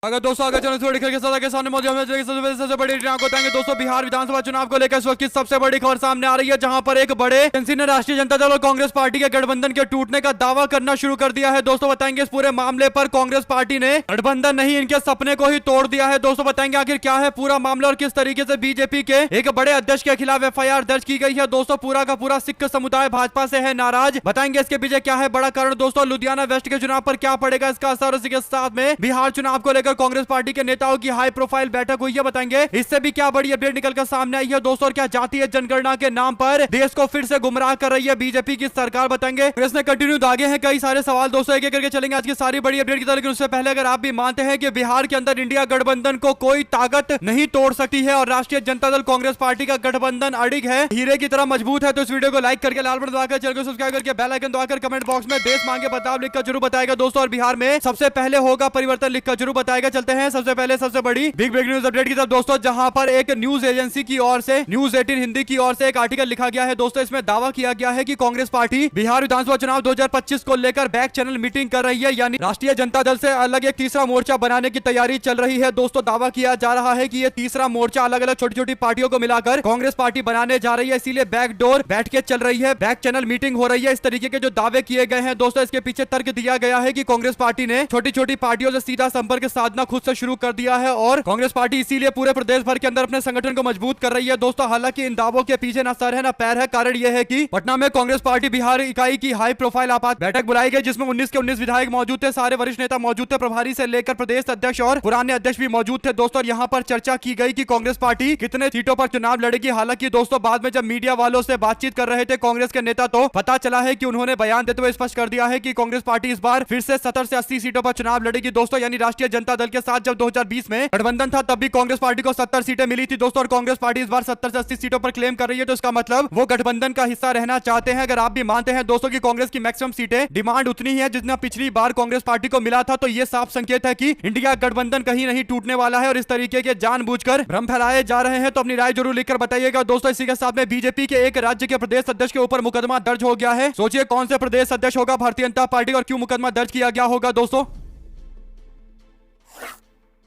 अगर दोस्तों आगे चलो थोड़ी के साथ आगे सामने मौजूद है सबसे बड़ी आपको बताएंगे दोस्तों बिहार विधानसभा चुनाव को लेकर इस वक्त की सबसे बड़ी खबर सामने आ रही है, जहां पर एक बड़े एजेंसी ने राष्ट्रीय जनता दल और कांग्रेस पार्टी के गठबंधन के टूटने का दावा करना शुरू कर दिया है। दोस्तों बताएंगे इस पूरे मामले पर कांग्रेस पार्टी ने गठबंधन नहीं इनके सपने को ही तोड़ दिया है। दोस्तों बताएंगे आखिर क्या है पूरा मामला और किस तरीके से बीजेपी के एक बड़े अध्यक्ष के खिलाफ एफआईआर दर्ज की गई है। दोस्तों पूरा का पूरा सिख समुदाय भाजपा से है नाराज, बताएंगे इसके पीछे क्या है बड़ा कारण। दोस्तों लुधियाना वेस्ट के चुनाव पर क्या पड़ेगा इसका असर, इसी के साथ में बिहार चुनाव को लेकर कांग्रेस पार्टी के नेताओं की हाई प्रोफाइल बैठक हुई है, बताएंगे इससे भी क्या बड़ी अपडेट निकलकर सामने आई है। दोस्तों और क्या जातीय जनगणना के नाम पर देश को फिर से गुमराह कर रही है बीजेपी की सरकार, बताएंगे इसने कंटिन्यू दागे हैं कई सारे सवाल। दोस्तों एक एक करके चलेंगे आज की सारी बड़ी अपडेट की तरह, लेकिन उससे पहले अगर आप भी मानते हैं कि बिहार के अंदर इंडिया गठबंधन को कोई ताकत नहीं तोड़ सकती है और राष्ट्रीय जनता दल कांग्रेस पार्टी का गठबंधन अड़िग है, हीरे की तरह मजबूत है, तो इस वीडियो को लाइक करके लाल बटन दबाकर चैनल को सब्सक्राइब करके बेल आइकन दबाकर कमेंट बॉक्स में देश मांगे बदलाव लिखकर जरूर बताएगा। दोस्तों और बिहार में सबसे पहले होगा परिवर्तन लिखकर जरूर बताएगा। चलते हैं सबसे पहले सबसे बड़ी बिग ब्रेकिंग न्यूज अपडेट की तरफ दोस्तों, जहां पर एक न्यूज एजेंसी की ओर से न्यूज 18 हिंदी की ओर से एक आर्टिकल लिखा गया है। दोस्तों इसमें दावा किया गया है कि कांग्रेस पार्टी बिहार विधानसभा चुनाव 2025 को लेकर बैक चैनल मीटिंग कर रही है, यानी राष्ट्रीय जनता दल से अलग एक तीसरा मोर्चा बनाने की तैयारी चल रही है। दोस्तों दावा किया जा रहा है कि ये तीसरा मोर्चा अलग अलग छोटी छोटी पार्टियों को मिलाकर कांग्रेस पार्टी बनाने जा रही है, इसीलिए बैकडोर बैठ के चल रही है, बैक चैनल मीटिंग हो रही है। इस तरीके के जो दावे किए गए हैं दोस्तों, इसके पीछे तर्क दिया गया है कि कांग्रेस पार्टी ने छोटी छोटी पार्टियों से सीधा संपर्क साधना खुद से शुरू कर दिया है और कांग्रेस पार्टी इसीलिए पूरे प्रदेश भर के अंदर अपने संगठन को मजबूत कर रही है। दोस्तों हालांकि इन दावों के पीछे ना सर है ना पैर है, कारण यह है कि पटना में कांग्रेस पार्टी बिहार इकाई की हाई प्रोफाइल आपात बैठक बुलाई गई, जिसमें 19 के 19 विधायक मौजूद थे, सारे वरिष्ठ नेता मौजूद थे, प्रभारी से लेकर प्रदेश अध्यक्ष और पुराने अध्यक्ष भी मौजूद थे। दोस्तों यहाँ पर चर्चा की गई कि कांग्रेस पार्टी कितने सीटों पर चुनाव लड़ेगी। हालांकि दोस्तों बाद में जब मीडिया वालों से बातचीत कर रहे थे कांग्रेस के नेता, तो पता चला है कि उन्होंने बयान देते हुए स्पष्ट कर दिया है कि कांग्रेस पार्टी इस बार फिर से 70 से 80 सीटों पर चुनाव लड़ेगी। दोस्तों यानी राष्ट्रीय जनता दल के साथ जब 2020 में गठबंधन था तब भी कांग्रेस पार्टी को 70 सीटें मिली थी दोस्तों, और कांग्रेस पार्टी इस बार 70 से 80 सीटों पर क्लेम कर रही है, तो इसका मतलब वो गठबंधन का हिस्सा रहना चाहते हैं। अगर आप भी मानते हैं दोस्तों कि कांग्रेस की मैक्सिमम सीटें डिमांड उतनी ही है जितना पिछली बार कांग्रेस पार्टी को मिला था, तो ये साफ संकेत है कि इंडिया गठबंधन कहीं नहीं टूटने वाला है और इस तरीके के जानबूझकर भ्रम फैलाए जा रहे हैं। तो अपनी राय जरूर लिखकर बताइएगा। दोस्तों इसी के साथ में बीजेपी के एक राज्य के प्रदेश अध्यक्ष के ऊपर मुकदमा दर्ज हो गया है। सोचिए कौन से प्रदेश अध्यक्ष होगा भारतीय जनता पार्टी और क्यों मुकदमा दर्ज किया गया होगा दोस्तों।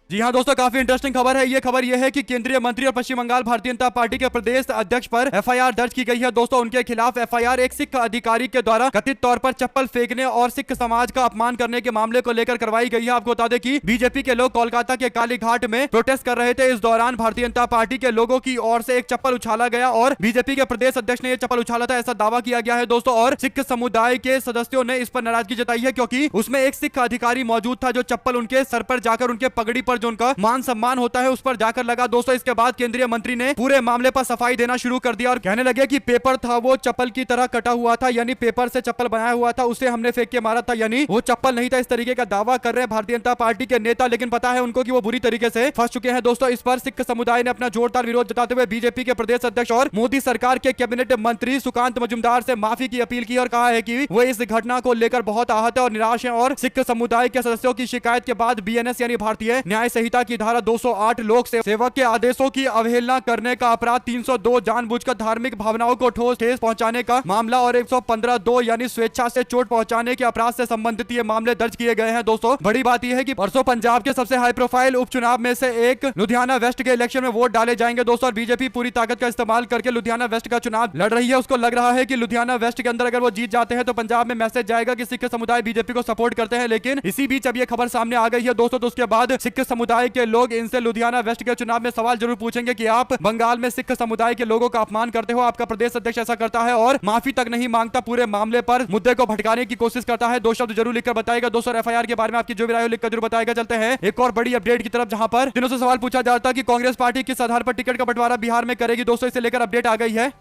जी हाँ दोस्तों काफी इंटरेस्टिंग खबर है। ये खबर ये है कि केंद्रीय मंत्री और पश्चिम बंगाल भारतीय जनता पार्टी के प्रदेश अध्यक्ष पर एफआईआर दर्ज की गई है। दोस्तों उनके खिलाफ एफआईआर एक सिख अधिकारी के द्वारा कथित तौर पर चप्पल फेंकने और सिख समाज का अपमान करने के मामले को लेकर करवाई गई है। आपको बता दें कि बीजेपी के लोग कोलकाता के कालीघाट में प्रोटेस्ट कर रहे थे। इस दौरान भारतीय जनता पार्टी के लोगों की ओर से एक चप्पल उछाला गया और बीजेपी के प्रदेश अध्यक्ष ने यह चप्पल उछाला था, ऐसा दावा किया गया है दोस्तों। और सिख समुदाय के सदस्यों ने इस पर नाराजगी जताई है क्योंकि उसमें एक सिख अधिकारी मौजूद था जो चप्पल उनके सर पर जाकर उनके पगड़ी पर जो उनका मान सम्मान होता है उस पर जाकर लगा। दोस्तों इसके बाद केंद्रीय मंत्री ने पूरे मामले पर सफाई देना शुरू कर दिया और कहने लगे कि पेपर था वो चप्पल की तरह कटा हुआ था, यानी पेपर से चप्पल बनाया हुआ था, उसे हमने फेंक के मारा था, यानी वो चप्पल नहीं था। इस तरीके का दावा कर रहे हैं भारतीय जनता पार्टी के नेता, लेकिन पता है उनको कि वो बुरी तरीके से फंस चुके हैं। दोस्तों इस पर सिख समुदाय ने अपना जोरदार विरोध जताते हुए बीजेपी के प्रदेश अध्यक्ष और मोदी सरकार के कैबिनेट मंत्री सुकांत मजुमदार से माफी की अपील की और कहा है कि वो इस घटना को लेकर बहुत आहत है और निराश है और सिख समुदाय के सदस्यों की शिकायत के बाद बीएनएस यानी भारतीय न्याय संहिता की धारा 208 लोक सेवक के आदेशों की अवहेलना करने का अपराध, 302 जानबूझकर धार्मिक भावनाओं को ठेस पहुंचाने का मामला और 115(2) यानी स्वेच्छा से चोट पहुंचाने के अपराध से संबंधित ये मामले दर्ज किए गए हैं। दोस्तों बड़ी बात यह है कि परसों पंजाब के सबसे हाई प्रोफाइल उपचुनाव में से एक लुधियाना वेस्ट के इलेक्शन में वोट डाले जाएंगे दोस्तों, और बीजेपी पूरी ताकत का इस्तेमाल करके लुधियाना वेस्ट का चुनाव लड़ रही है। उसको लग रहा है कि लुधियाना वेस्ट के अंदर अगर वो जीत जाते हैं तो पंजाब में मैसेज जाएगा कि सिख समुदाय बीजेपी को सपोर्ट करते हैं। लेकिन इसी बीच अब ये खबर सामने आ गई है दोस्तों, तो उसके बाद सिख समुदाय के लोग इनसे लुधियाना वेस्ट के चुनाव में सवाल जरूर पूछेंगे कि आप बंगाल में सिख समुदाय के लोगों का अपमान करते हो, आपका प्रदेश अध्यक्ष ऐसा करता है और माफी तक नहीं मांगता, पूरे मामले पर मुद्दे को भटकाने की कोशिश करता है। दो शब्द जरूर लिखकर बताएगा दोस्तों। एफआईआर के बारे में आपकी जो भी राय हो लिखकर जरूर बताएगा। चलते हैं एक और बड़ी अपडेट की तरफ, जहां पर दिनों से सवाल पूछा जाता है कि कांग्रेस पार्टी किस आधार पर टिकट का बंटवारा बिहार में करेगी। दोस्तों इसे लेकर अपडेट आ गई है।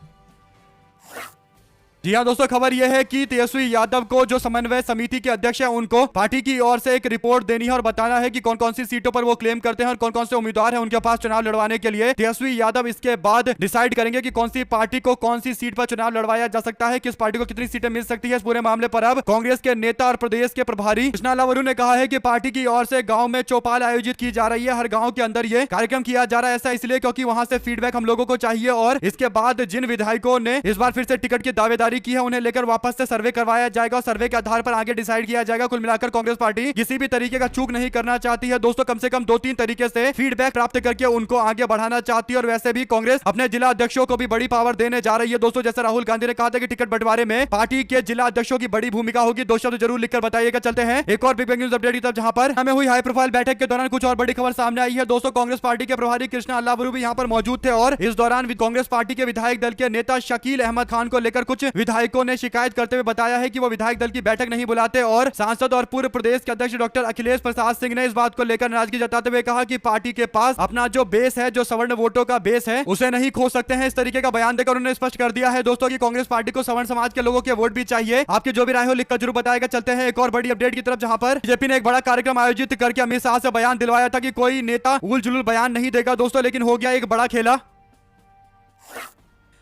जी हाँ दोस्तों खबर यह है कि तेजस्वी यादव को जो समन्वय समिति के अध्यक्ष हैं उनको पार्टी की ओर से एक रिपोर्ट देनी है और बताना है कि कौन कौन सी सीटों पर वो क्लेम करते हैं और कौन कौन से उम्मीदवार हैं उनके पास चुनाव लड़वाने के लिए। तेजस्वी यादव इसके बाद डिसाइड करेंगे कि कौन सी पार्टी को कौन सी सीट पर चुनाव लड़वाया जा सकता है, किस पार्टी को कितनी सीटें मिल सकती है। इस पूरे मामले पर अब कांग्रेस के नेता और प्रदेश के प्रभारी कृष्णा लावरू ने कहा है कि पार्टी की ओर से गाँव में चौपाल आयोजित की जा रही है, हर गाँव के अंदर ये कार्यक्रम किया जा रहा है। ऐसा इसलिए क्योंकि वहां से फीडबैक हम लोगों को चाहिए और इसके बाद जिन विधायकों ने इस बार फिर से टिकट की दावेदारी जारी की है उन्हें लेकर वापस से सर्वे करवाया जाएगा और सर्वे के आधार पर आगे डिसाइड किया जाएगा। कुल मिलाकर कांग्रेस पार्टी किसी भी तरीके का चूक नहीं करना चाहती है दोस्तों, कम से कम 2-3 तरीके से फीडबैक प्राप्त करके उनको आगे बढ़ाना चाहती है। और वैसे भी कांग्रेस अपने जिला अध्यक्षों को भी बड़ी पावर देने जा रही है दोस्तों। जैसे राहुल गांधी ने कहा था कि टिकट बंटवारे में पार्टी के जिला अध्यक्षों की बड़ी भूमिका होगी। 2 शब्द जरूर लिखकर बताइएगा। चलते हैं एक और बिग ब्रेकिंग न्यूज अपडेट की तरफ, जहां पर हमें हुई हाई प्रोफाइल बैठक के दौरान कुछ और बड़ी खबर सामने आई है दोस्तों। कांग्रेस पार्टी के प्रभारी कृष्णा अल्लावरू भी यहां पर मौजूद थे और इस दौरान कांग्रेस पार्टी के विधायक दल के नेता शकील अहमद खान को लेकर कुछ विधायकों ने शिकायत करते हुए बताया है कि वो विधायक दल की बैठक नहीं बुलाते और सांसद और पूर्व प्रदेश के अध्यक्ष डॉक्टर अखिलेश प्रसाद सिंह ने इस बात को लेकर नाराजगी जताते हुए कहा कि पार्टी के पास अपना जो बेस है, जो सवर्ण वोटों का बेस है, उसे नहीं खो सकते हैं। इस तरीके का बयान देकर उन्होंने स्पष्ट कर दिया है दोस्तों कि कांग्रेस पार्टी को सवर्ण समाज के लोगों के वोट भी चाहिए। आपकी जो भी राय हो लिखकर जरूर बताएगा। चलते हैं एक और बड़ी अपडेट की तरफ, जहां पर बीजेपी ने एक बड़ा कार्यक्रम आयोजित करके अमित शाह से बयान दिलवाया था कि कोई नेता उल जुलूल बयान नहीं देगा दोस्तों, लेकिन हो गया एक बड़ा खेला।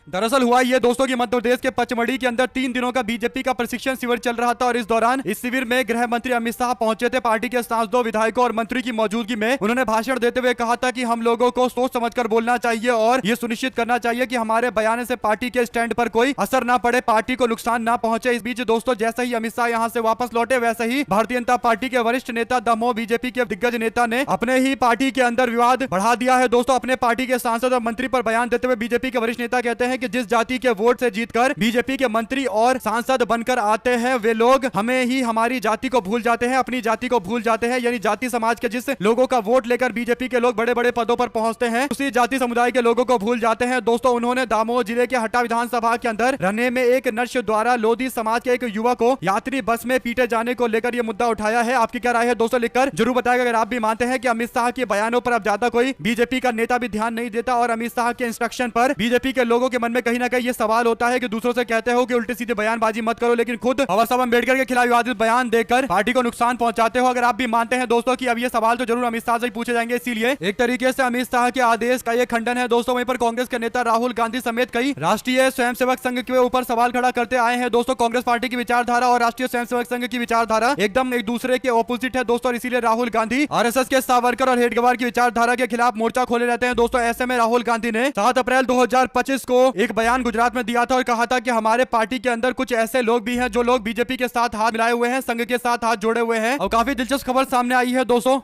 दरअसल हुआ ये दोस्तों कि मध्य प्रदेश के पचमढ़ी के अंदर 3 दिनों का बीजेपी का प्रशिक्षण शिविर चल रहा था और इस दौरान इस शिविर में गृह मंत्री अमित शाह पहुंचे थे। पार्टी के सांसदों, विधायकों और मंत्री की मौजूदगी में उन्होंने भाषण देते हुए कहा था कि हम लोगों को सोच समझकर बोलना चाहिए और ये सुनिश्चित करना चाहिए कि हमारे बयान से पार्टी के स्टैंड पर कोई असर ना पड़े, पार्टी को नुकसान ना पहुंचे। इस बीच दोस्तों जैसे ही अमित शाह यहां से वापस लौटे, वैसे ही भारतीय जनता पार्टी के वरिष्ठ नेता दमोह बीजेपी के दिग्गज नेता ने अपने ही पार्टी के अंदर विवाद बढ़ा दिया है दोस्तों। अपने पार्टी के सांसद और मंत्री पर बयान देते हुए बीजेपी के वरिष्ठ नेता कहते हैं कि जिस जाति के वोट से जीतकर बीजेपी के मंत्री और सांसद बनकर आते हैं वे लोग हमें ही हमारी जाति को भूल जाते हैं, अपनी जाति को भूल जाते हैं। यानी जाति समाज के जिस लोगों का वोट लेकर बीजेपी के लोग बड़े बड़े पदों पर पहुंचते हैं, उसी जाति समुदाय के लोगों को भूल जाते हैं दोस्तों। उन्होंने दामोह जिले के हट्टा विधानसभा के अंदर रहने में एक नर्स द्वारा लोधी समाज के एक युवक को यात्री बस में पीटे जाने को लेकर यह मुद्दा उठाया है। आपकी क्या राय है दोस्तों, लिखकर जरूर बताएगा। अगर आप भी मानते हैं कि अमित शाह के बयानों पर अब ज्यादा कोई बीजेपी का नेता भी ध्यान नहीं देता और अमित शाह के इंस्ट्रक्शन पर बीजेपी के लोगों के मन में कहीं ना कहीं ये सवाल होता है कि दूसरों से कहते हो कि उल्टी सीधी बयानबाजी मत करो, लेकिन खुद बाबा साहब अम्बेडकर के खिलाफ विवादित बयान देकर पार्टी को नुकसान पहुंचाते हो। अगर आप भी मानते हैं दोस्तों कि अब ये सवाल तो जरूर अमित शाह से पूछे जाएंगे, इसीलिए एक तरीके से अमित शाह के आदेश का ये खंडन है दोस्तों। वहीं पर कांग्रेस के नेता राहुल गांधी समेत कई राष्ट्रीय स्वयंसेवक संघ के ऊपर सवाल खड़ा करते आए हैं दोस्तों। कांग्रेस पार्टी की विचारधारा और राष्ट्रीय स्वयंसेवक संघ की विचारधारा एकदम एक दूसरे के ऑपोजिट है दोस्तों, इसीलिए राहुल गांधी आरएसएस के सावरकर और हेडगेवार की विचारधारा के खिलाफ मोर्चा खोले रहते हैं दोस्तों। ऐसे में राहुल गांधी ने 7 अप्रैल 2025 को एक बयान गुजरात में दिया था और कहा था कि हमारे पार्टी के अंदर कुछ ऐसे लोग भी हैं जो लोग बीजेपी के साथ हाथ मिलाए हुए हैं, संघ के साथ हाथ जोड़े हुए हैं। और काफी दिलचस्प खबर सामने आई है दोस्तों।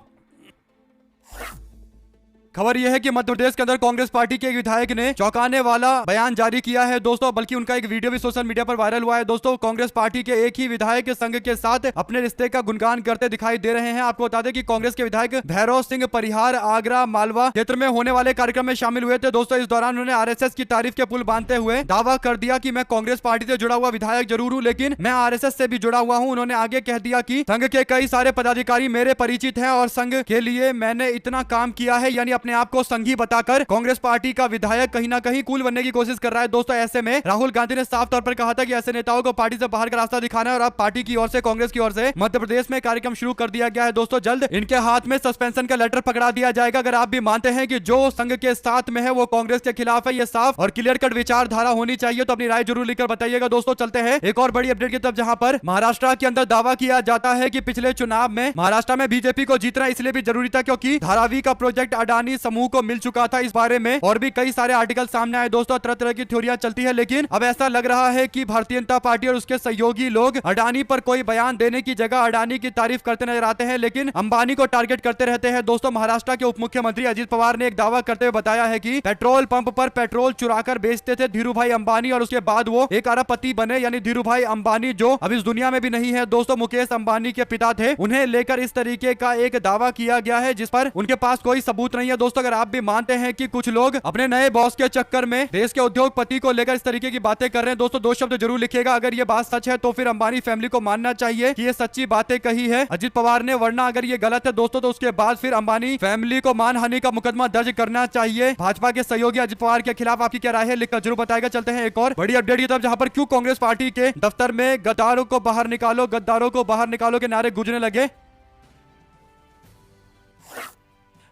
खबर यह है कि मध्य प्रदेश के अंदर कांग्रेस पार्टी के एक विधायक ने चौंकाने वाला बयान जारी किया है दोस्तों, बल्कि उनका एक वीडियो भी सोशल मीडिया पर वायरल हुआ है दोस्तों। कांग्रेस पार्टी के एक ही विधायक संघ के साथ अपने रिश्ते का गुणगान करते दिखाई दे रहे हैं। आपको बता दें कि कांग्रेस के विधायक भैरव सिंह परिहार आगरा मालवा क्षेत्र में होने वाले कार्यक्रम में शामिल हुए थे दोस्तों। इस दौरान उन्होंने आरएसएस की तारीफ के पुल बांधते हुए दावा कर दिया कि मैं कांग्रेस पार्टी से जुड़ा हुआ विधायक जरूर हूं, लेकिन मैं आरएसएस से भी जुड़ा हुआ हूं। उन्होंने आगे कह दिया कि संघ के कई सारे पदाधिकारी मेरे परिचित हैं और संघ के लिए मैंने इतना काम किया है, यानी अपने आप को संघी बताकर कांग्रेस पार्टी का विधायक कहीं ना कहीं कूल बनने की कोशिश कर रहा है दोस्तों। ऐसे में राहुल गांधी ने साफ तौर पर कहा था कि ऐसे नेताओं को पार्टी से बाहर का रास्ता दिखाना है और अब पार्टी की ओर से, कांग्रेस की ओर से मध्य प्रदेश में कार्यक्रम शुरू कर दिया गया है दोस्तों। जल्द इनके हाथ में सस्पेंशन का लेटर पकड़ा दिया जाएगा। अगर आप भी मानते हैं कि जो संघ के साथ में है वो कांग्रेस के खिलाफ है, ये साफ और क्लियर कट विचारधारा होनी चाहिए, तो अपनी राय जरूर लिखकर बताइएगा दोस्तों। चलते हैं एक और बड़ी अपडेट की तरफ, जहां पर महाराष्ट्र के अंदर दावा किया जाता है कि पिछले चुनाव में महाराष्ट्र में बीजेपी को जीतना इसलिए भी जरूरी था क्योंकि धारावी का प्रोजेक्ट अडानी समूह को मिल चुका था। इस बारे में और भी कई सारे आर्टिकल सामने आए दोस्तों, तरह तरह की थ्योरियां चलती है, लेकिन अब ऐसा लग रहा है कि भारतीय जनता पार्टी और उसके सहयोगी लोग अडानी पर कोई बयान देने की जगह अडानी की तारीफ करते नजर आते हैं, लेकिन अंबानी को टारगेट करते रहते हैं दोस्तों। महाराष्ट्र के उप मुख्यमंत्री अजित पवार ने एक दावा करते हुए बताया है कि पेट्रोल पंप पर पेट्रोल चुराकर बेचते थे धीरू भाई अंबानी और उसके बाद वो एक अरबपति बने, यानी धीरू भाई अंबानी जो अब इस दुनिया में भी नहीं है दोस्तों, मुकेश अंबानी के पिता थे। उन्हें लेकर इस तरीके का एक दावा किया गया है जिस पर उनके पास कोई सबूत नहीं है दोस्तों। अगर आप भी मानते हैं कि कुछ लोग अपने नए बॉस के चक्कर में देश के उद्योगपति को लेकर इस तरीके की बातें कर रहे हैं दोस्तों, 2 शब्द जरूर लिखिएगा। अगर ये बात सच है तो फिर अंबानी फैमिली को मानना चाहिए कि ये सच्ची बातें कही है अजित पवार ने, वरना अगर ये गलत है दोस्तों तो उसके बाद फिर अंबानी फैमिली को मानहानि का मुकदमा दर्ज करना चाहिए भाजपा के सहयोगी अजित पवार के खिलाफ। आपकी क्या राय है लिखकर जरूर बताएगा। चलते हैं एक और बड़ी अपडेट की तरफ, जहां पर क्यों कांग्रेस पार्टी के दफ्तर में गद्दारों को बाहर निकालो, गद्दारों को बाहर निकालो के नारे गूंजने लगे।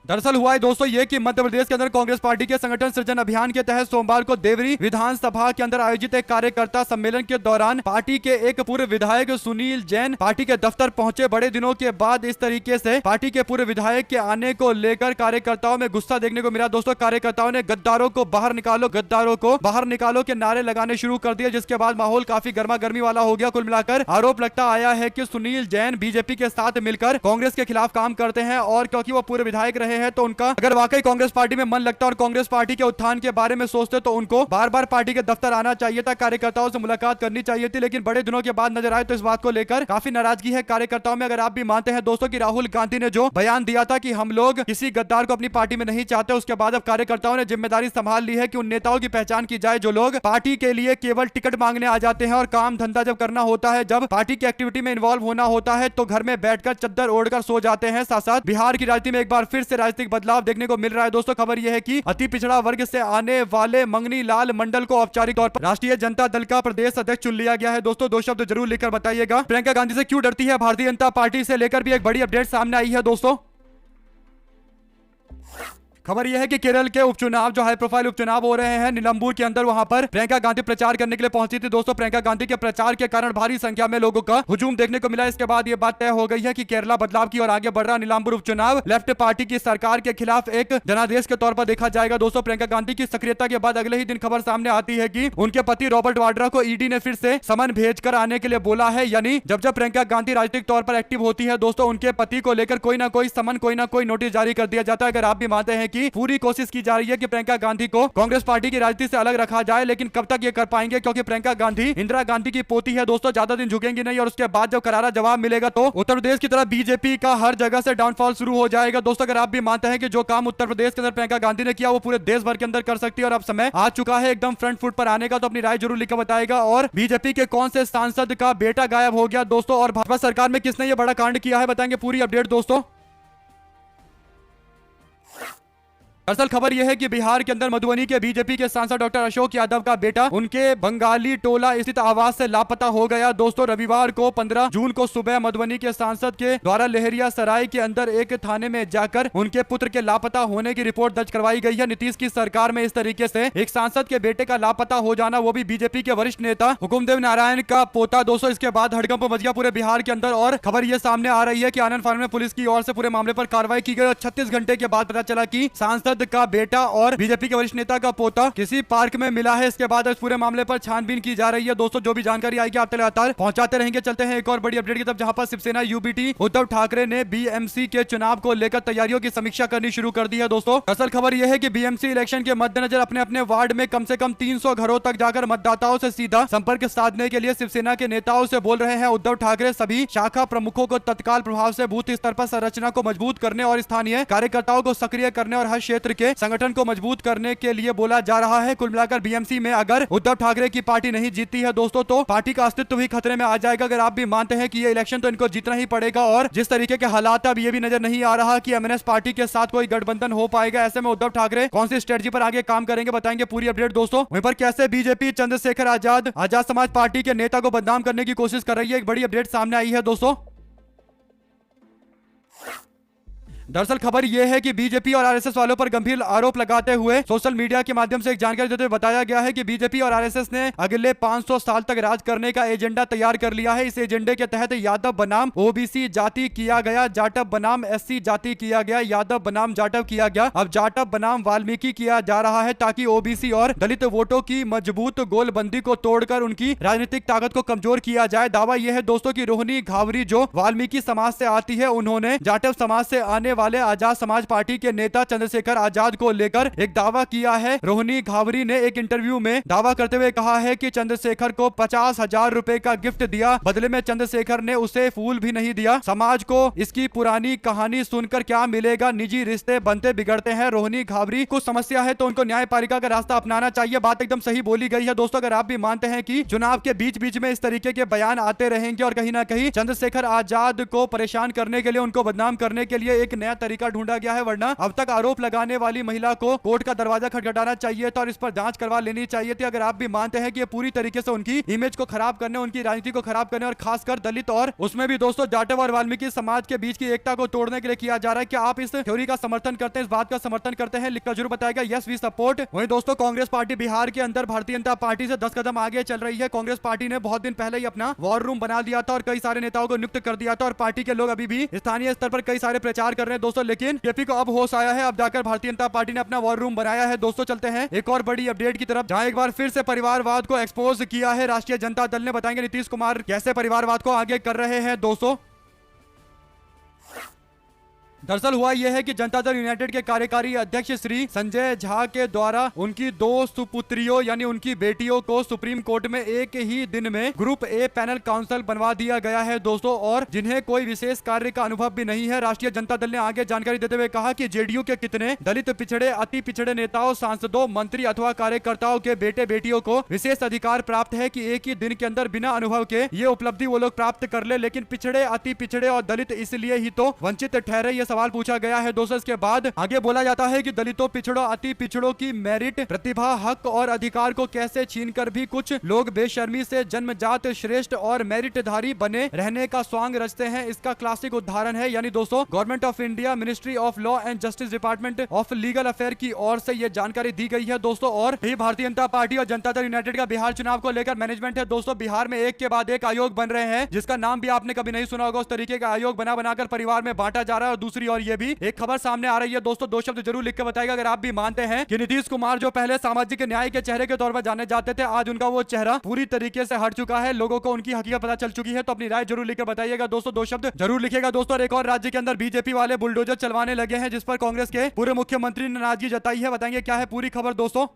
दरअसल हुआ है दोस्तों ये कि मध्य प्रदेश के अंदर कांग्रेस पार्टी के संगठन सृजन अभियान के तहत सोमवार को देवरी विधानसभा के अंदर आयोजित एक कार्यकर्ता सम्मेलन के दौरान पार्टी के एक पूर्व विधायक सुनील जैन पार्टी के दफ्तर पहुंचे। बड़े दिनों के बाद इस तरीके से पार्टी के पूर्व विधायक के आने को लेकर कार्यकर्ताओं में गुस्सा देखने को मिला। दोस्तों कार्यकर्ताओं ने गद्दारों को बाहर निकालो, गद्दारों को बाहर निकालो के नारे लगाने शुरू कर दिए, जिसके बाद माहौल काफी गर्मा गर्मी वाला हो गया। कुल मिलाकर आरोप लगता आया है कि सुनील जैन बीजेपी के साथ मिलकर कांग्रेस के खिलाफ काम करते हैं और क्योंकि वो पूर्व विधायक रहे हैं तो उनका अगर वाकई कांग्रेस पार्टी में मन लगता और कांग्रेस पार्टी के उत्थान के बारे में सोचते तो उनको बार बार पार्टी के दफ्तर आना चाहिए था, कार्यकर्ताओं से मुलाकात करनी चाहिए थी। लेकिन बड़े दिनों के बाद नजर आए तो इस बात को लेकर काफी नाराजगी है कार्यकर्ताओं में। अगर आप भी मानते हैं दोस्तों कि राहुल गांधी ने जो बयान दिया था कि हम लोग किसी गद्दार को अपनी पार्टी में नहीं चाहते, उसके बाद अब कार्यकर्ताओं ने जिम्मेदारी संभाल ली है कि उन नेताओं की पहचान की जाए जो लोग पार्टी के लिए केवल टिकट मांगने आ जाते हैं और काम धंधा जब करना होता है, जब पार्टी की एक्टिविटी में इन्वॉल्व होना होता है तो घर में बैठकर चद्दर ओढ़कर सो जाते हैं। साथ साथ बिहार की राजनीति में एक बार फिर से राजनीतिक बदलाव देखने को मिल रहा है। दोस्तों खबर यह है कि अति पिछड़ा वर्ग से आने वाले मंगनी लाल मंडल को औपचारिक तौर पर राष्ट्रीय जनता दल का प्रदेश अध्यक्ष चुन लिया गया है। दोस्तों दो शब्द जरूर लिखकर बताइएगा, प्रियंका गांधी से क्यों डरती है भारतीय जनता पार्टी से लेकर भी एक बड़ी अपडेट सामने आई है। दोस्तों खबर यह है कि केरल के उपचुनाव जो हाई प्रोफाइल उपचुनाव हो रहे हैं निलंबूर के अंदर, वहां पर प्रियंका गांधी प्रचार करने के लिए पहुंची थी। दोस्तों प्रियंका गांधी के प्रचार के कारण भारी संख्या में लोगों का हुजूम देखने को मिला। इसके बाद यह बात तय हो गई है कि केरला बदलाव की ओर आगे बढ़ रहा निलंबूर उपचुनाव लेफ्ट पार्टी की सरकार के खिलाफ एक जनादेश के तौर पर देखा जाएगा। दोस्तों प्रियंका गांधी की सक्रियता के बाद अगले ही दिन खबर सामने आती है कि उनके पति रॉबर्ट वाड्रा को ईडी ने फिर से समन भेजकर आने के लिए बोला है। यानी जब जब प्रियंका गांधी राजनीतिक तौर पर एक्टिव होती है दोस्तों उनके पति को लेकर कोई ना कोई समन, कोई ना कोई नोटिस जारी कर दिया जाता है। अगर आप भी मानते हैं कि पूरी कोशिश की जा रही है कि प्रियंका गांधी को कांग्रेस पार्टी की राजनीति से अलग रखा जाए, लेकिन कब तक ये कर पाएंगे क्योंकि प्रियंका गांधी इंदिरा गांधी की पोती है। दोस्तों ज्यादा दिन झुकेंगी नहीं और उसके बाद जब करारा जवाब मिलेगा तो उत्तर प्रदेश की तरह बीजेपी का हर जगह से डाउनफॉल शुरू हो जाएगा। दोस्तों अगर आप भी मानते हैं कि जो काम उत्तर प्रदेश के अंदर प्रियंका गांधी ने किया वो पूरे देश भर के अंदर कर सकती है और अब समय आ चुका है एकदम फ्रंट फुट पर आने का, तो अपनी राय जरूर लिखकर बताएगा। और बीजेपी के कौन से सांसद का बेटा गायब हो गया दोस्तों और भाजपा सरकार में किसने ये बड़ा कांड किया है, बताएंगे पूरी अपडेट दोस्तों। दरअसल खबर यह है कि बिहार के अंदर मधुबनी के बीजेपी के सांसद डॉक्टर अशोक यादव का बेटा उनके बंगाली टोला स्थित आवास से लापता हो गया। दोस्तों रविवार को 15 जून को सुबह मधुबनी के सांसद के द्वारा लहरिया सराय के अंदर एक थाने में जाकर उनके पुत्र के लापता होने की रिपोर्ट दर्ज करवाई गई है। नीतीश की सरकार में इस तरीके से एक सांसद के बेटे का लापता हो जाना, वो भी बीजेपी के वरिष्ठ नेता हुकुमदेव नारायण का पोता। दोस्तों इसके बाद हड़कंप मच गया पूरे बिहार के अंदर और खबर यह सामने आ रही है कि आनंद फानन में पुलिस की ओर से पूरे मामले पर कार्रवाई की गई और 36 घंटे के बाद पता चला कि सांसद का बेटा और बीजेपी के वरिष्ठ नेता का पोता किसी पार्क में मिला है। इसके बाद इस पूरे मामले पर छानबीन की जा रही है। दोस्तों जो भी जानकारी आएगी आप लगातार पहुंचाते रहेंगे। चलते हैं एक और बड़ी अपडेट की तरफ, जहां पर शिवसेना यूबीटी उद्धव ठाकरे ने बीएमसी के चुनाव को लेकर तैयारियों की समीक्षा करनी शुरू कर दी है। दोस्तों असल खबर यह है कि बीएमसी इलेक्शन के मद्देनजर अपने अपने वार्ड में कम से कम 300 घरों तक जाकर मतदाताओं से सीधा संपर्क साधने के लिए शिवसेना के नेताओं से बोल रहे हैं उद्धव ठाकरे। सभी शाखा प्रमुखों को तत्काल प्रभाव से बूथ स्तर पर संरचना को मजबूत करने और स्थानीय कार्यकर्ताओं को सक्रिय करने और हर क्षेत्र के संगठन को मजबूत करने के लिए बोला जा रहा है। कुल मिलाकर बीएमसी में अगर उद्धव ठाकरे की पार्टी नहीं जीतती है दोस्तों तो पार्टी का अस्तित्व भी खतरे में आ जाएगा। अगर आप भी मानते हैं कि ये इलेक्शन तो इनको जीतना ही पड़ेगा और जिस तरीके के हालात अब ये भी नजर नहीं आ रहा कि एमएनएस पार्टी के साथ कोई गठबंधन हो पाएगा, ऐसे में उद्धव ठाकरे कौन सी स्ट्रेटजी पर आगे काम करेंगे, बताएंगे पूरी अपडेट दोस्तों। वहीं पर कैसे बीजेपी चंद्रशेखर आजाद समाज पार्टी के नेता को बदनाम करने की कोशिश कर रही है, एक बड़ी अपडेट सामने आई है दोस्तों। दरअसल खबर यह है कि बीजेपी और आरएसएस वालों पर गंभीर आरोप लगाते हुए सोशल मीडिया के माध्यम से एक जानकारी देते हुए बताया गया है कि बीजेपी और आरएसएस ने अगले 500 साल तक राज करने का एजेंडा तैयार कर लिया है। इस एजेंडे के तहत यादव बनाम ओबीसी जाति किया गया, जाटव बनाम एससी जाति किया गया, यादव बनाम जाटव किया गया, अब जाटव बनाम वाल्मीकि किया जा रहा है ताकि ओबीसी और दलित वोटों की मजबूत गोलबंदी को तोड़कर उनकी राजनीतिक ताकत को कमजोर किया जाए। दावा यह है दोस्तों की रोहिणी घावरी जो वाल्मीकि समाज से आती है, उन्होंने जाटव समाज से आने वाले आजाद समाज पार्टी के नेता चंद्रशेखर आजाद को लेकर एक दावा किया है। रोहिणी घावरी ने एक इंटरव्यू में दावा करते हुए कहा है कि चंद्रशेखर को 50,000 रुपए का गिफ्ट दिया, बदले में चंद्रशेखर ने उसे फूल भी नहीं दिया। समाज को इसकी पुरानी कहानी सुनकर क्या मिलेगा, निजी रिश्ते बनते बिगड़ते हैं। रोहिणी घावरी को समस्या है तो उनको न्यायपालिका का रास्ता अपनाना चाहिए। बात एकदम सही बोली गई है दोस्तों। अगर आप भी मानते हैं कि चुनाव के बीच बीच में इस तरीके के बयान आते रहेंगे और कहीं ना कहीं चंद्रशेखर आजाद को परेशान करने के लिए, उनको बदनाम करने के लिए एक नया तरीका ढूंढा गया है, वरना अब तक आरोप लगाने वाली महिला को कोर्ट का दरवाजा खटखटाना चाहिए था और इस पर जांच करवा लेनी चाहिए थी। अगर आप भी मानते हैं कि ये पूरी तरीके से उनकी इमेज को खराब करने, उनकी राजनीति को खराब करने और खासकर दलित और उसमें भी दोस्तों जाटव और वाल्मीकि समाज के बीच की एकता को तोड़ने के लिए किया जा रहा है, क्या आप इस थ्योरी का समर्थन करते हैं, इस बात का समर्थन करते हैं? लिखकर जरूर बताएगा यस वी सपोर्ट। वहीं दोस्तों कांग्रेस पार्टी बिहार के अंदर भारतीय जनता पार्टी से 10 कदम आगे चल रही है। कांग्रेस पार्टी ने बहुत दिन पहले ही अपना वॉर रूम बना दिया था और कई सारे नेताओं को नियुक्त कर दिया था और पार्टी के लोग अभी भी स्थानीय स्तर पर कई सारे प्रचार कर रहे हैं दोस्तों, लेकिन बीजेपी को अब होश आया है, अब जाकर भारतीय जनता पार्टी ने अपना वॉर रूम बनाया है। दोस्तों चलते हैं एक और बड़ी अपडेट की तरफ, जहां एक बार फिर से परिवारवाद को एक्सपोज किया है राष्ट्रीय जनता दल ने। बताएंगे नीतीश कुमार कैसे परिवारवाद को आगे कर रहे हैं दोस्तों। दरअसल हुआ यह है कि जनता दल यूनाइटेड के कार्यकारी अध्यक्ष श्री संजय झा के द्वारा उनकी 2 सुपुत्रियों यानी उनकी बेटियों को सुप्रीम कोर्ट में एक ही दिन में ग्रुप ए पैनल काउंसिल बनवा दिया गया है दोस्तों, और जिन्हें कोई विशेष कार्य का अनुभव भी नहीं है। राष्ट्रीय जनता दल ने आगे जानकारी देते हुए कहा कि जेडीयू के कितने दलित पिछड़े, अति पिछड़े नेताओं, सांसदों, मंत्री अथवा कार्यकर्ताओं के बेटे बेटियों को विशेष अधिकार प्राप्त है कि एक ही दिन के अंदर बिना अनुभव के ये उपलब्धि वो लोग प्राप्त कर ले, लेकिन पिछड़े, अति पिछड़े और दलित इसलिए ही तो वंचित ठहरे, ये सवाल पूछा गया है दोस्तों। इसके बाद आगे बोला जाता है कि दलितों, पिछड़ों, अति पिछड़ों की मेरिट, प्रतिभा, हक और अधिकार को कैसे छीनकर भी कुछ लोग बेशर्मी से जन्मजात श्रेष्ठ और मेरिटधारी बने रहने का स्वांग रचते हैं। इसका क्लासिक उदाहरण है, यानी दोस्तों government of India, ministry of law and justice, department of legal affair की ओर से यह जानकारी दी गई है दोस्तों। और यही भारतीय जनता पार्टी और जनता दल यूनाइटेड का बिहार चुनाव को लेकर मैनेजमेंट है दोस्तों। बिहार में एक के बाद एक आयोग बन रहे हैं, जिसका नाम भी आपने कभी नहीं सुना होगा। उस तरीके का आयोग बना बनाकर परिवार में बांटा जा रहा है। और दूसरी ओर ये भी एक खबर सामने आ रही है दोस्तों, 2 शब्द जरूर लिख के बताएगा अगर आप भी मानते हैं कि नीतीश कुमार जो पहले सामाजिक न्याय के चेहरे के तौर पर जाने जाते थे, आज उनका वो चेहरा पूरी तरीके से हट चुका है, लोगों को उनकी हकीकत पता चल चुकी है। तो अपनी राय जरूर लिख के बताइएगा दोस्तों, 2 शब्द जरूर लिखिएगा दोस्तों। और एक और राज्य के अंदर बीजेपी वाले बुलडोजर चलवाने लगे हैं, जिस पर कांग्रेस के पूर्व मुख्यमंत्री ने नाराजगी जताई है। बताएंगे क्या है पूरी खबर दोस्तों।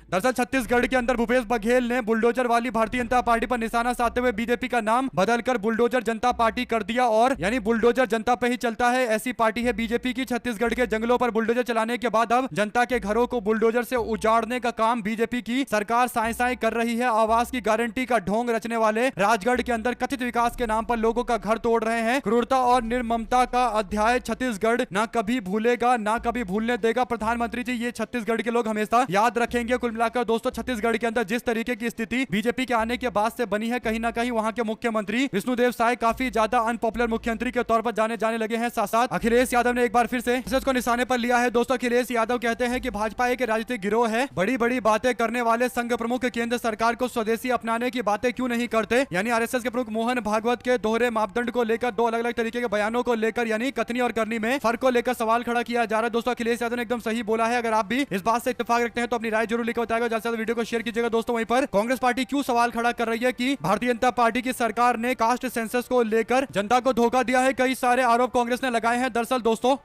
दरअसल छत्तीसगढ़ के अंदर भूपेश बघेल ने बुलडोजर वाली भारतीय जनता पार्टी पर निशाना साधते हुए बीजेपी का नाम बदलकर बुलडोजर जनता पार्टी कर दिया, और यानी बुलडोजर जनता पे ही चलता है, ऐसी पार्टी है बीजेपी की। छत्तीसगढ़ के जंगलों पर बुलडोजर चलाने के बाद अब जनता के घरों को बुलडोजर से उजाड़ने का काम बीजेपी की सरकार साए साए कर रही है। आवास की गारंटी का ढोंग रचने वाले राजगढ़ के अंदर कथित विकास के नाम पर लोगों का घर तोड़ रहे हैं। क्रूरता और निर्ममता का अध्याय छत्तीसगढ़ ना कभी भूलेगा, ना कभी भूलने देगा। प्रधानमंत्री जी ये छत्तीसगढ़ के लोग हमेशा याद रखेंगे। कुल मिलाकर दोस्तों छत्तीसगढ़ के अंदर जिस तरीके की स्थिति बीजेपी के आने के बाद से बनी है, कहीं ना कहीं वहां के मुख्यमंत्री विष्णुदेव साय काफी ज्यादा अनपॉपुलर मुख्यमंत्री के तौर पर जाने लगे हैं। साथ साथ अखिलेश यादव ने एक बार फिर से को निशाने पर लिया है दोस्तों। अखिलेश यादव कहते हैं कि भाजपा एक राजनीतिक गिरोह है, बड़ी बड़ी बातें करने वाले संघ प्रमुख केंद्र सरकार को स्वदेशी अपनाने की बातें क्यों नहीं करते। यानी आरएसएस के प्रमुख मोहन भागवत के दोहरे मापदंड को लेकर 2 अलग अलग तरीके के बयानों को लेकर, यानी कथनी और करनी में फर्क को लेकर सवाल खड़ा किया जा रहा है दोस्तों। अखिलेश यादव ने एकदम सही बोला है। अगर आप भी इस बात से इत्तेफाक रखते हैं तो अपनी राय जरूर लिख बताएगा, ज्यादा से ज्यादा वीडियो को शेयर कीजिएगा दोस्तों। वहीं पर कांग्रेस पार्टी क्यों सवाल खड़ा कर रही है कि भारतीय जनता पार्टी की सरकार ने कास्ट सेंसस को लेकर जनता को धोखा दिया है, कई सारे आरोप कांग्रेस ने लगाए हैं। दरअसल दोस्तों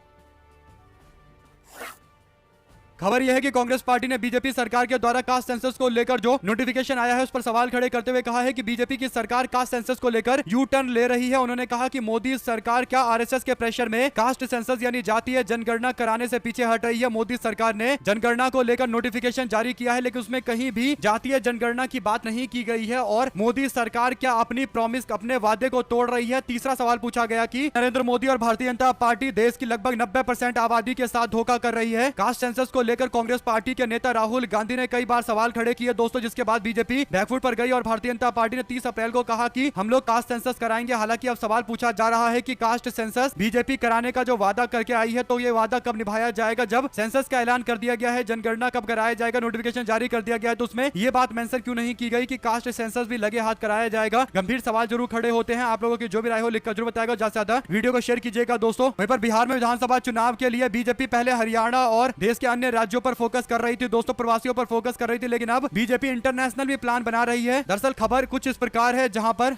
खबर यह है कि कांग्रेस पार्टी ने बीजेपी सरकार के द्वारा कास्ट सेंसस को लेकर जो नोटिफिकेशन आया है उस पर सवाल खड़े करते हुए कहा है कि बीजेपी की सरकार कास्ट सेंसस को लेकर यू टर्न ले रही है। उन्होंने कहा कि मोदी सरकार क्या आरएसएस के प्रेशर में कास्ट सेंसस यानी जातीय जनगणना कराने से पीछे हट रही है। मोदी सरकार ने जनगणना को लेकर नोटिफिकेशन जारी किया है, लेकिन उसमें कहीं भी जातीय जनगणना की बात नहीं की गई है। और मोदी सरकार क्या अपनी प्रॉमिस, अपने वादे को तोड़ रही है। तीसरा सवाल पूछा गया कि नरेंद्र मोदी और भारतीय जनता पार्टी देश की लगभग 90% आबादी के साथ धोखा कर रही है। कास्ट सेंसस को लेकर कांग्रेस पार्टी के नेता राहुल गांधी ने कई बार सवाल खड़े किए दोस्तों, जिसके बाद बीजेपी बैकफुट पर गई और भारतीय जनता पार्टी ने 30 अप्रैल को कहा कि हम लोग कास्ट सेंसस कराएंगे। हालांकि अब सवाल पूछा जा रहा है कि कास्ट सेंसस बीजेपी कराने का जो वादा करके आई है, तो ये वादा कब निभाया जाएगा। जब सेंसस का ऐलान कर दिया गया है, जनगणना कब कराया जाएगा, नोटिफिकेशन जारी कर दिया गया है, तो उसमें ये बात मेंशन क्यों नहीं की गई कि कास्ट सेंसस भी लगे हाथ कराया जाएगा। गंभीर सवाल जरूर खड़े होते हैं। आप लोगों की जो भी राय हो लिखकर जरूर बताएगा, ज्यादा से ज्यादा वीडियो को शेयर कीजिएगा दोस्तों। वहीं पर बिहार में विधानसभा चुनाव के लिए बीजेपी पहले हरियाणा और देश के अन्य राज्यों पर फोकस कर रही थी दोस्तों, प्रवासियों पर फोकस कर रही थी, लेकिन अब बीजेपी इंटरनेशनल भी प्लान बना रही है। दरअसल खबर कुछ इस प्रकार है, जहां पर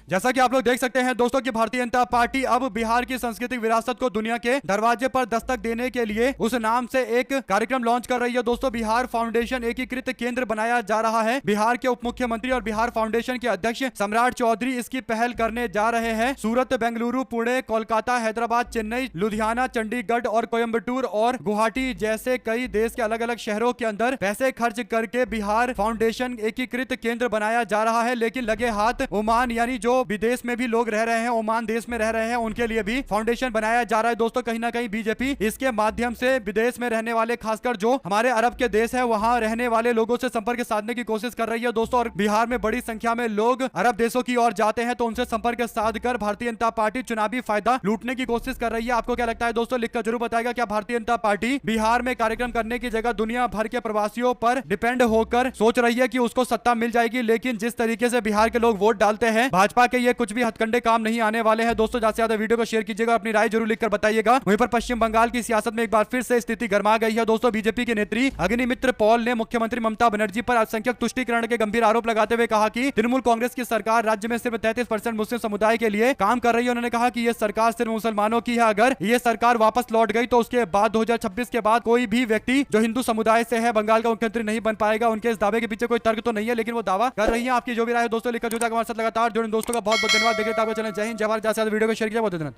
जैसा कि आप लोग देख सकते हैं दोस्तों कि भारतीय जनता पार्टी अब बिहार की सांस्कृतिक विरासत को दुनिया के दरवाजे पर दस्तक देने के लिए उस नाम से एक कार्यक्रम लॉन्च कर रही है दोस्तों। बिहार फाउंडेशन एकीकृत केंद्र बनाया जा रहा है। बिहार के उप मुख्यमंत्री और बिहार फाउंडेशन के अध्यक्ष सम्राट चौधरी इसकी पहल करने जा रहे हैं। सूरत, बेंगलुरु, पुणे, कोलकाता, हैदराबाद, चेन्नई, लुधियाना, चंडीगढ़ और कोयम्बटूर और गुवाहाटी जैसे कई देश के अलग अलग शहरों के अंदर पैसे खर्च करके बिहार फाउंडेशन एकीकृत केंद्र बनाया जा रहा है। लेकिन लगे हाथ ओमान यानी जो जो विदेश में भी लोग रह रहे हैं, ओमान देश में रह रहे हैं, उनके लिए भी फाउंडेशन बनाया जा रहा है दोस्तों। कहीं ना कहीं बीजेपी इसके माध्यम से विदेश में रहने वाले, खासकर जो हमारे अरब के देश है, वहां रहने वाले लोगों से संपर्क साधने की कोशिश कर रही है दोस्तों। और बिहार में बड़ी संख्या में लोग अरब देशों की ओर जाते हैं, तो उनसे संपर्क साध कर भारतीय जनता पार्टी चुनावी फायदा लूटने की कोशिश कर रही है। आपको क्या लगता है दोस्तों, लिखकर जरूर बताएगा। क्या भारतीय जनता पार्टी बिहार में कार्यक्रम करने की जगह दुनिया भर के प्रवासियों पर डिपेंड होकर सोच रही है कि उसको सत्ता मिल जाएगी? लेकिन जिस तरीके से बिहार के लोग वोट डालते हैं, भाजपा के ये कुछ भी हथकंडे काम नहीं आने वाले हैं दोस्तों। ज्यादा से ज्यादा वीडियो को शेयर कीजिएगा, अपनी राय जरूर लिखकर बताइएगा। वहीं पर पश्चिम बंगाल की सियासत में एक बार फिर से स्थिति गर्मा गई है दोस्तों। बीजेपी के नेत्री अग्निमित्र पॉल ने मुख्यमंत्री ममता बनर्जी पर अल्पसंख्यक तुष्टीकरण के गंभीर आरोप लगाते हुए कहा कि तृणमूल कांग्रेस की सरकार राज्य में सिर्फ 33% मुस्लिम समुदाय के लिए काम कर रही है। उन्होंने कहा कि यह सरकार सिर्फ मुसलमानों की है। अगर यह सरकार वापस लौट गई तो उसके बाद 2026 के बाद कोई भी व्यक्ति जो हिंदू समुदाय से है बंगाल का मुख्यमंत्री नहीं बन पाएगा। उनके इस दावे के पीछे कोई तर्क तो नहीं है, लेकिन वो दावा कर रही है। आपकी जो भी राय है दोस्तों, लिखकर जो हमारे साथ लगातार जुड़े दोस्तों का बहुत बहुत धन्यवाद। देखिए आपको चैनल जय हिंद जय भारत। वीडियो को शेयर किया, बहुत धन्यवाद।